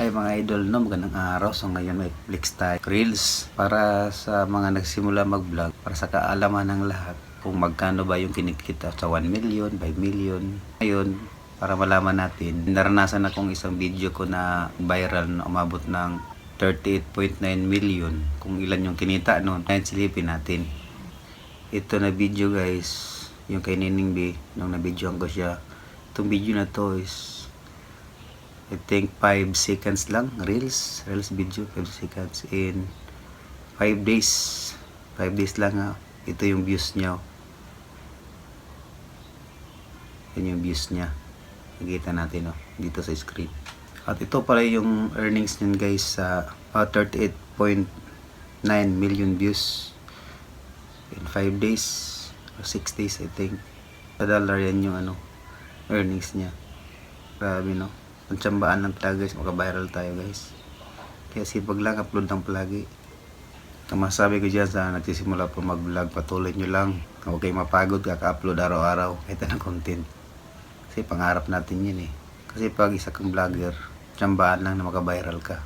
Ay mga idol, no, magandang araw. So ngayon may flex tayo reels para sa mga nagsimula mag-vlog, para sa kaalaman ng lahat kung magkano ba yung kinikita sa 1 million, 5 million. Ngayon, para malaman natin, naranasan akong isang video ko na viral na umabot ng 38.9 million kung ilan yung kinita noon. Ngayon silipin natin. Ito na video guys, yung kay Nining B, nung na-videoan ko siya. Itong video na to is I think 5 seconds lang, reels video, 5 seconds in 5 days. 5 days lang ha. Ito yung views niya. Yan yung views niya. Nakikita natin dito sa screen. At ito pala yung earnings niyan guys sa 38.9 million views in 5 days or 6 days I think. Sa dollar yan yung earnings niya. Grabe no. Ang tsambaan lang talaga guys, maka-viral tayo guys. Kaya sipag lang, upload lang palagi. Ang masabi ko dyan sa nagsisimula po mag-vlog, patuloy nyo lang. Huwag kayo mapagod, kaka-upload araw-araw kahit anong content. Kasi pangarap natin yun eh. Kasi pag isa kang vlogger, tsambaan lang na maka-viral ka.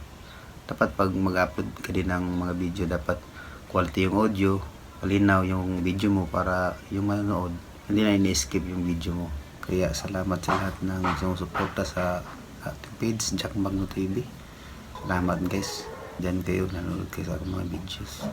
Dapat pag mag-upload ka din ng mga video, dapat quality yung audio, malinaw yung video mo para yung manonood, hindi na ini-skip yung video mo. Kaya salamat sa lahat ng sumusuporta sa ating page, Jack Magno TV. Salamat guys. Diyan kayo, nanonood kayo sa aking mga videos.